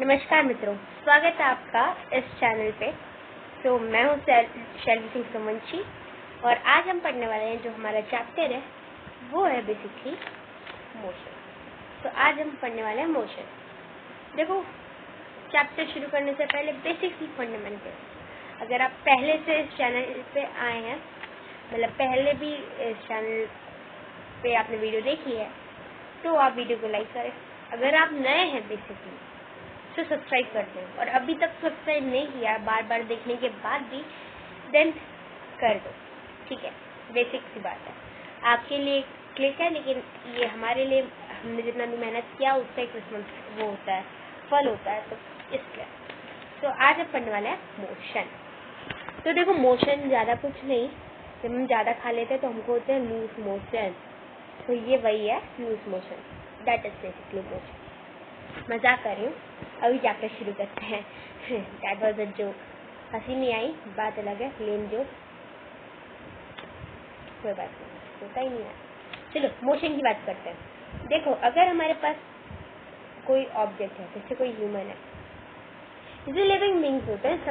नमस्कार मित्रों, स्वागत है आपका इस चैनल पे। तो मैं हूँ शैली सिंह सुमंची और आज हम पढ़ने वाले हैं जो हमारा चैप्टर है वो है बेसिकली मोशन। तो आज हम पढ़ने वाले हैं मोशन। देखो, चैप्टर शुरू करने से पहले बेसिकली फंडामेंटल, अगर आप पहले से इस चैनल पे आए हैं, मतलब पहले भी इस चैनल पे आपने वीडियो देखी है, तो आप वीडियो को लाइक करें। अगर आप नए हैं बेसिकली तो सब्सक्राइब कर दें, और अभी तक सब्सक्राइब नहीं किया बार बार देखने के बाद भी देन कर दो, ठीक है। बेसिक सी बात है, आपके लिए क्लिक है, लेकिन ये हमारे लिए हमने जितना भी मेहनत किया उसका एक रिस्पॉन्स वो होता है, फल होता है। तो इसलिए तो आज हम पढ़ने वाले हैं मोशन। तो देखो, मोशन ज़्यादा कुछ नहीं, जब हम ज़्यादा खा लेते हैं तो हमको होते हैं लूज मोशन। तो ये वही है loose motion, that is basically motion. मजाक कर रही हूँ, अभी चैप्टर शुरू करते हैं। दैट वाज अ जोक, हंसी नहीं आई, बात अलग है, लेम जोक, कोई बात नहीं, होता ही नहीं है। चलो मोशन की बात करते हैं। देखो, अगर हमारे पास कोई ऑब्जेक्ट है, जैसे कोई ह्यूमन है, जैसे लिविंग बींग्स होते हैं,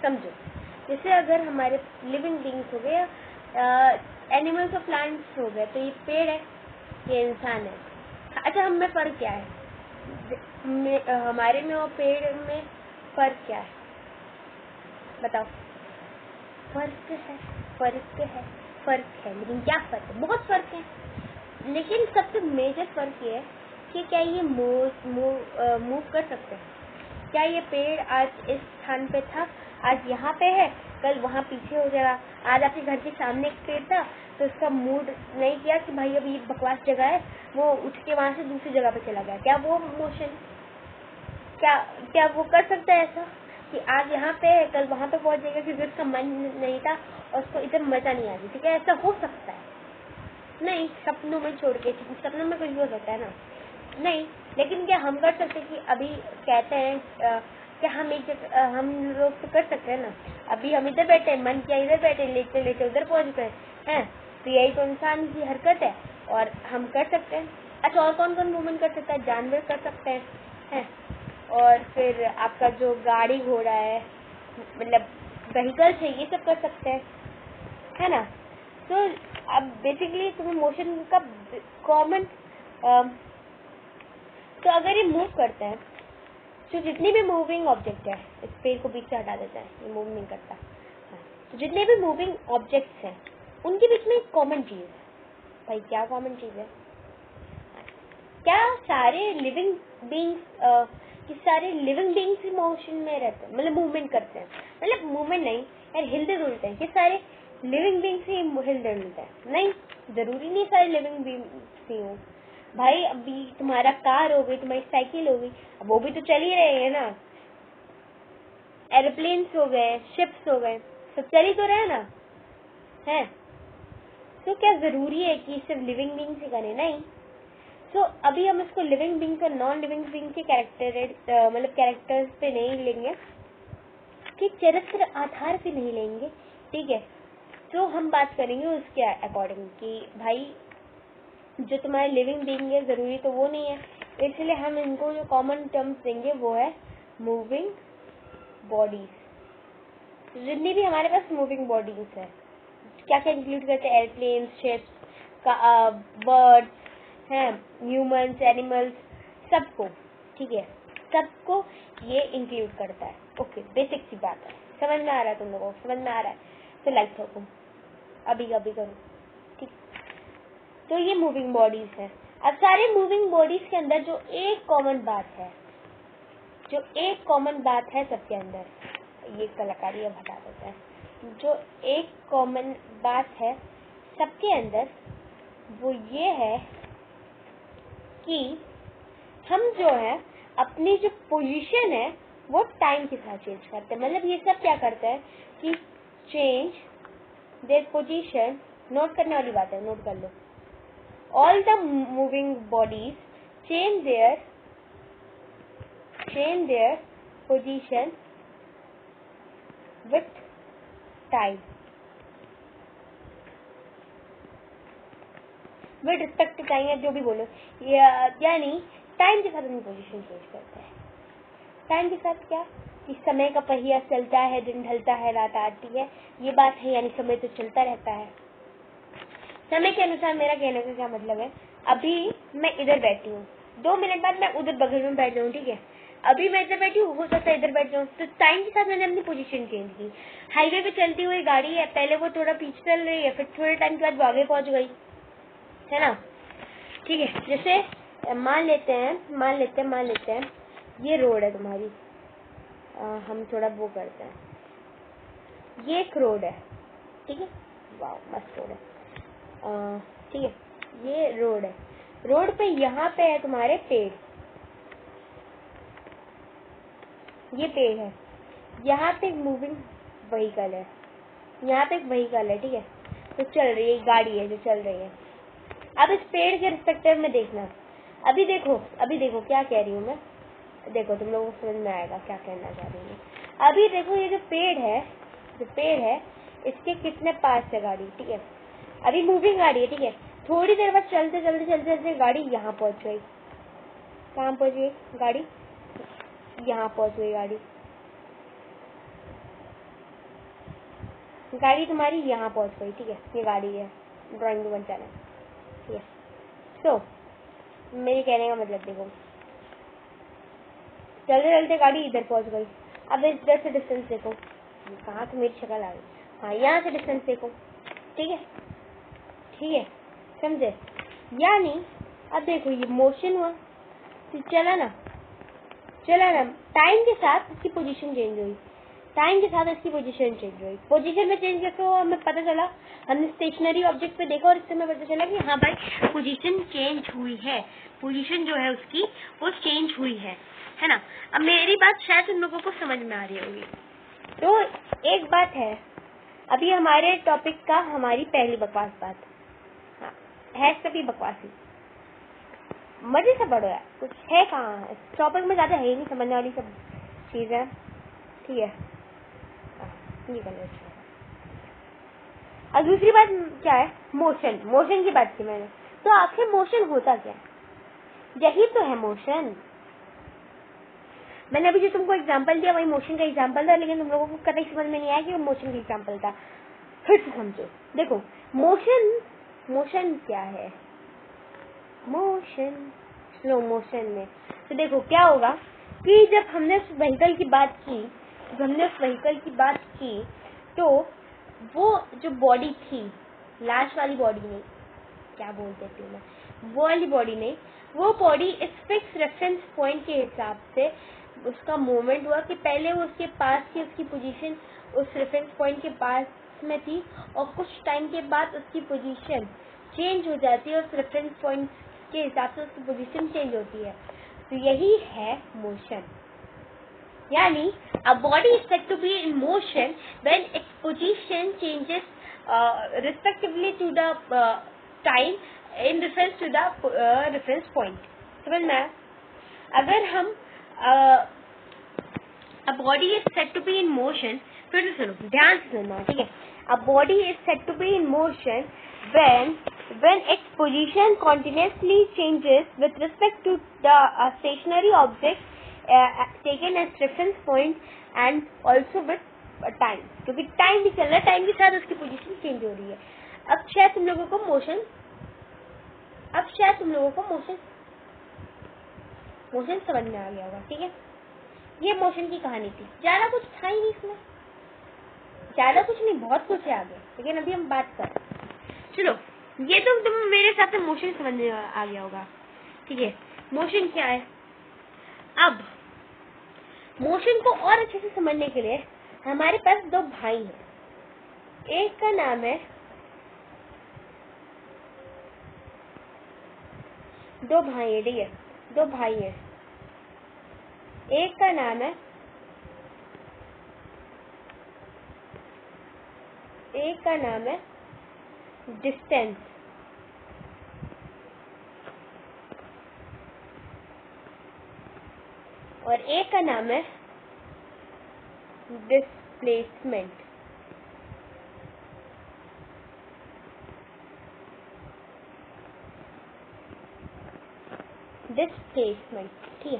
समझो जैसे अगर हमारे लिविंग बींग्स हो गए, एनिमल्स और प्लांट्स हो गए, तो ये पेड़ है, ये इंसान है। अच्छा, हम में फर्क क्या है? हमारे में और पेड़ में फर्क क्या है बताओ? फर्क है, लेकिन क्या फर्क है? बहुत फर्क है, लेकिन सबसे मेजर फर्क ये है कि क्या ये मूव कर सकते हैं? क्या ये पेड़ आज इस स्थान पे था, आज यहाँ पे है, कल वहाँ पीछे हो जाएगा? आज आपके घर के सामने एक पेड़ था तो उसका मूड नहीं किया कि भाई अभी बकवास जगह है, वो उठ के वहाँ से दूसरी जगह पे चला गया। क्या वो मोशन, क्या वो कर सकता है ऐसा कि आज यहाँ पे है, कल वहाँ पे पहुँच जाएगा क्योंकि उसका मन नहीं था और उसको इधर मजा नहीं आ रही? ठीक है, ऐसा हो सकता है? नहीं, सपनों में छोड़ के, सपनों में कुछ भी हो सकता है ना, नहीं। लेकिन क्या हम कर सकते कि अभी कहते हैं क्या हम लोग तो कर सकते हैं ना? अभी हम इधर बैठे, मन किया इधर बैठे, लेटे लेटे उधर पहुँच गए हैं, तो यही तो इंसान की हरकत है और हम कर सकते हैं। अच्छा, और कौन कौन मूवमेंट कर सकता है? जानवर कर सकते हैं, और फिर आपका जो गाड़ी घोड़ा है, मतलब व्हीकल्स है, ये सब कर सकते हैं, है ना? तो अब बेसिकली तुम्हें मोशन का कॉमन, तो अगर ये मूव करते हैं तो जितनी भी मूविंग ऑब्जेक्ट है, इस पेड़ को बीच से हटा देता है, ये मूव नहीं करता। तो जितने भी मूविंग ऑब्जेक्ट्स हैं उनके बीच में एक कॉमन चीज है। भाई क्या कॉमन चीज है? क्या सारे लिविंग बींग्स मोशन में रहते हैं, मतलब मूवमेंट करते हैं? मतलब मूवमेंट नहीं यार, हिलते डुलते हैं। कि सारे लिविंग बींग्स ही हिलते डुलते हैं? नहीं, जरूरी नहीं सारे लिविंग बींग्स ही हो भाई। अभी तुम्हारा कार हो गई, तुम्हारी साइकिल हो गई, अब वो भी तो चल ही रहे हैं ना। एरोप्लेन्स हो गए, शिप्स हो गए, सब चल ही तो रहे ना, है? तो क्या जरूरी है कि सिर्फ लिविंग बींग्स ही करें? नहीं। तो अभी हम इसको लिविंग बींग्स और नॉन लिविंग बींग्स के कैरेक्टर्स पे नहीं लेंगे, कि चरित्र आधार पे नहीं लेंगे, ठीक है। तो हम बात करेंगे उसके अकॉर्डिंग कि भाई जो तुम्हारे लिविंग बीइंग है, जरूरी तो वो नहीं है, इसलिए हम इनको जो कॉमन टर्म्स देंगे वो है मूविंग बॉडीज। जितनी भी हमारे पास मूविंग बॉडीज है, क्या क्या इंक्लूड करते हैं? एयरप्लेन, शिप्स, बर्ड्स हैं, ह्यूमंस, एनिमल्स, सबको, ठीक है, सबको ये इंक्लूड करता है। ओके, बेसिक सी बात है, समझ में आ रहा है? तुम लोगों को समझ में आ रहा है? तो लाइक ठोको, अभी करो, ठीक। तो ये मूविंग बॉडीज है। अब सारे मूविंग बॉडीज के अंदर जो एक कॉमन बात है सबके अंदर, ये कलाकारी अब हटा देता है, जो एक कॉमन बात है सबके अंदर, वो ये है कि हम जो है अपनी जो पोजीशन है वो टाइम के साथ चेंज करते हैं। मतलब ये सब क्या करते हैं कि चेंज देयर पोजीशन, नोट करने वाली बात है, नोट कर लो। All the moving bodies change their position with time, with respect to time, या जो भी बोलो, यानी टाइम के साथ अपनी पोजीशन चेंज करते हैं। टाइम के साथ क्या कि समय का पहिया चलता है, दिन ढलता है, रात आती है, ये बात है, यानी समय तो चलता रहता है। समय के अनुसार मेरा कहने का क्या मतलब है, अभी मैं इधर बैठी हूँ, 2 मिनट बाद मैं उधर बगल में बैठ जाऊँ, ठीक है, अभी मैं इधर बैठी हूँ, हो सकता है इधर बैठ जाऊँ, तो टाइम के साथ मैंने अपनी पोजीशन चेंज की। हाईवे पे चलती हुई गाड़ी है, पहले वो थोड़ा पीछे चल रही है, फिर थोड़े टाइम के बाद वो आगे पहुंच गई, है ना, ठीक है। जैसे मान लेते हैं ये रोड है तुम्हारी, हम थोड़ा वो करते हैं, ये एक रोड है, ठीक है, वाह मस्त रोड है, ठीक है, ये रोड है, रोड पे यहाँ पे है तुम्हारे पेड़, ये पेड़ है, यहाँ पे एक मूविंग व्हीकल है, यहाँ पे एक व्हीकल है, ठीक है, तो चल रही है, गाड़ी है जो चल रही है। अब इस पेड़ के रिस्पेक्टिव में देखना, अभी देखो क्या कह रही हूँ मैं, देखो तुम लोगों को समझ में आएगा क्या कहना चाह रही हूँ। अभी देखो ये जो पेड़ है इसके कितने पास है गाड़ी, ठीक है, अभी मूविंग गाड़ी है, ठीक है, थोड़ी देर बाद चलते गाड़ी यहाँ पहुंच गई, कहाँ पहुंच गई गाड़ी, यहाँ पहुंच गई गाड़ी तुम्हारी यहाँ पहुंच गई, ठीक है, ये गाड़ी है, ड्राइंग रूम चैनल, ठीक है। तो मेरे कहने का मतलब देखो, चलते गाड़ी इधर पहुंच गई, अब इधर से डिस्टेंस देखो, कहाँ से मेरी शक्ल आ गई, हाँ यहाँ से डिस्टेंस देखो, ठीक है, समझे, यानी अब देखो ये मोशन हुआ, तो चला ना, टाइम के साथ उसकी पोजीशन चेंज हुई, पोजीशन में चेंज करके हमें पता चला, हमने स्टेशनरी ऑब्जेक्ट पे देखा और इससे हमें पता चला कि हाँ भाई पोजीशन चेंज हुई है, पोजीशन जो है उसकी वो चेंज हुई है ना। अब मेरी बात शायद उन लोगों को समझ में आ रही होगी। तो एक बात है, अभी हमारे टॉपिक का हमारी पहली बकवास बात, हाँ, है सभी बकवासी, मजे से पढ़ो यार, कुछ है कहाँ, टॉपिक में ज्यादा है ही नहीं, समझने वाली सब चीजें, ठीक है, ये कर लो। और दूसरी बात क्या है, मोशन की बात की मैंने, तो आखिर मोशन होता क्या, यही तो है मोशन। मैंने अभी जो तुमको एग्जांपल दिया वही मोशन का एग्जांपल था, लेकिन तुम लोगों को कभी समझ में नहीं आया कि वो मोशन का एग्जांपल था। फिर से समझो, देखो मोशन क्या है, मोशन स्लो मोशन में, तो देखो क्या होगा कि जब हमने उस व्हीकल की बात की, तो वो जो बॉडी थी, लास्ट वाली बॉडी नहीं, क्या बोलते थे मैं, वो वाली बॉडी नहीं, वो बॉडी इस फिक्स रेफरेंस पॉइंट के हिसाब से उसका मूवमेंट हुआ कि पहले वो उसके पास की उसकी पोजीशन उस रेफरेंस पॉइंट के पास में थी, और कुछ टाइम के बाद उसकी पोजीशन चेंज हो जाती है, उस रेफरेंस पॉइंट के हिसाब से उसकी पोजीशन चेंज होती है, तो यही है मोशन। यानी a body is said to be in motion when its position changes respectively to the time in reference to the reference point। समझ में आया? अगर हम a body is said to be in motion, फिर से सुनो, ध्यान से सुनना, ठीक है, a body is said to be in motion when its position continuously changes with respect to the stationary object taken as reference point and also with time, क्योंकि time भी चल रहा है, टाइम के साथ उसकी पोजीशन चेंज हो रही है। अब शायद तुम लोगों को मोशन समझ में आ गया होगा, ठीक है, ये मोशन की कहानी थी, ज्यादा कुछ था ही नहीं इसमें, ज्यादा कुछ नहीं, बहुत कुछ है आगे, लेकिन अभी हम बात कर, चलो ये तो तुम मेरे हिसाब से मोशन समझ में आ गया होगा, ठीक है, मोशन क्या है। अब मोशन को और अच्छे से समझने के लिए हमारे पास 2 भाई हैं, एक का नाम है, 2 भाई है, ठीक है, 2 भाई हैं, एक का नाम है डिस्टेंस, और एक का नाम है डिस्प्लेसमेंट। ठीक है,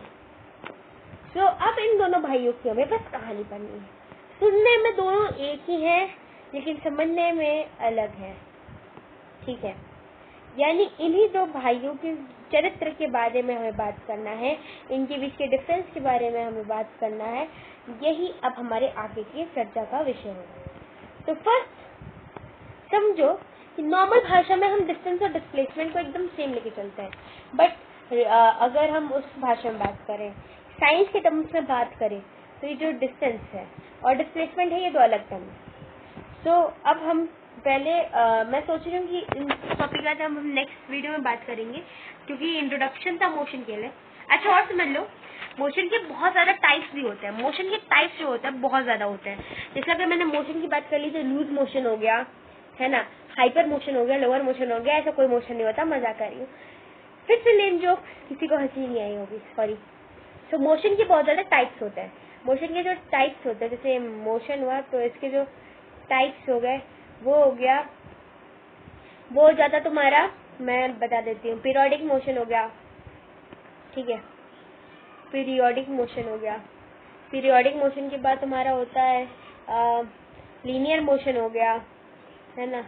तो अब इन दोनों भाइयों की हमें बस कहानी पढ़नी है। सुनने में दोनों एक ही हैं, लेकिन समझने में अलग है। ठीक है, यानी इन्हीं दो भाइयों के चरित्र के बारे में हमें बात करना है, इनके बीच के डिफरेंस के बारे में हमें बात करना है। यही अब हमारे आगे की चर्चा का विषय होगा। तो फर्स्ट समझो कि नॉर्मल भाषा में हम डिस्टेंस और डिस्प्लेसमेंट को एकदम सेम लेके चलते हैं, बट अगर हम उस भाषा में बात करें, साइंस के टर्म्स में बात करें, तो ये जो डिस्टेंस है और डिस्प्लेसमेंट है, ये दो अलग टर्म है। तो अब हम पहले मैं सोच रही हूँ कि इन टॉपिक का हम नेक्स्ट वीडियो में बात करेंगे, क्योंकि इंट्रोडक्शन था मोशन के लिए। अच्छा, और समझ लो, मोशन के बहुत ज़्यादा टाइप्स भी होते हैं। मोशन के टाइप्स जो होते हैं बहुत ज़्यादा होते हैं। जैसे अगर मैंने मोशन की बात कर ली तो लूज मोशन हो गया, है ना, हाइपर मोशन हो गया, लोअर मोशन हो गया, ऐसा कोई मोशन नहीं होता, मजाक कर रही हूँ। फिर से लेम जोक, किसी को हंसी नहीं आई होगी, सॉरी। तो मोशन के बहुत ज़्यादा टाइप्स होते हैं। मोशन के जो टाइप्स होते हैं, जैसे मोशन हुआ तो इसके जो टाइप्स हो गए वो हो गया, वो हो जाता तुम्हारा, मैं बता देती हूँ, पीरियोडिक मोशन हो गया। ठीक है, पीरियोडिक मोशन हो गया। पीरियोडिक मोशन के बाद तुम्हारा होता है लीनियर मोशन हो गया, है ना,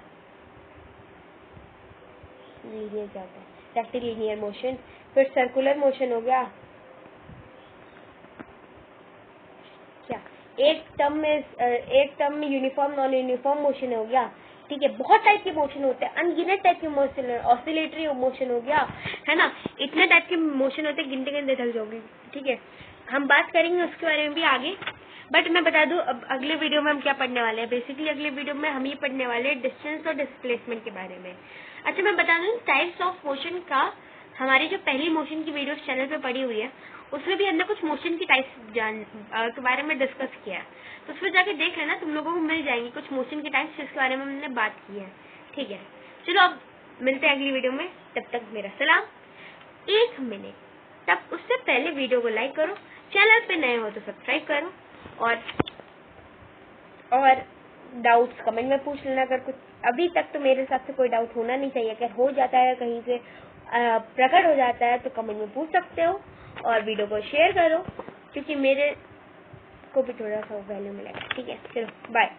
लीनियर क्या होता है, रेक्टिलिनियर मोशन। फिर सर्कुलर मोशन हो गया। क्या एक टर्म में यूनिफॉर्म नॉन यूनिफॉर्म मोशन हो गया। ठीक है, बहुत टाइप के मोशन होते हैं, अनगिनत टाइप के मोशन, ऑसिलेटरी मोशन हो गया, है ना, इतने टाइप के मोशन होते हैं, गिनते गिनते थक जाओगे। ठीक है, हम बात करेंगे उसके बारे में भी आगे, बट मैं बता दूं अब अगले वीडियो में हम क्या पढ़ने वाले हैं। बेसिकली अगले वीडियो में हम ये पढ़ने वाले हैं डिस्टेंस और डिस्प्लेसमेंट के बारे में। अच्छा, मैं बता दूं टाइप्स ऑफ मोशन का हमारी जो पहली मोशन की वीडियो चैनल पे पड़ी हुई है, उसमें भी हमने कुछ मोशन की टाइप्स के बारे में डिस्कस किया है, तो उसमें जाके देख लेना, तुम लोगों को मिल जाएंगी कुछ मोशन की टाइप्स जिसके बारे में हमने बात की है। ठीक है, चलो अब मिलते हैं अगली वीडियो में, तब तक मेरा सलाम। 1 मिनट, तब उससे पहले वीडियो को लाइक करो, चैनल पे नए हो तो सब्सक्राइब करो, और डाउट्स कमेंट में पूछ लेना। अगर कुछ अभी तक तो मेरे हिसाब से कोई डाउट होना नहीं चाहिए, अगर हो जाता है कहीं से प्रकट हो जाता है तो कमेंट में पूछ सकते हो, और वीडियो को शेयर करो, क्योंकि मेरे को भी थोड़ा सा वैल्यू मिलेगा। ठीक है, चलो बाय।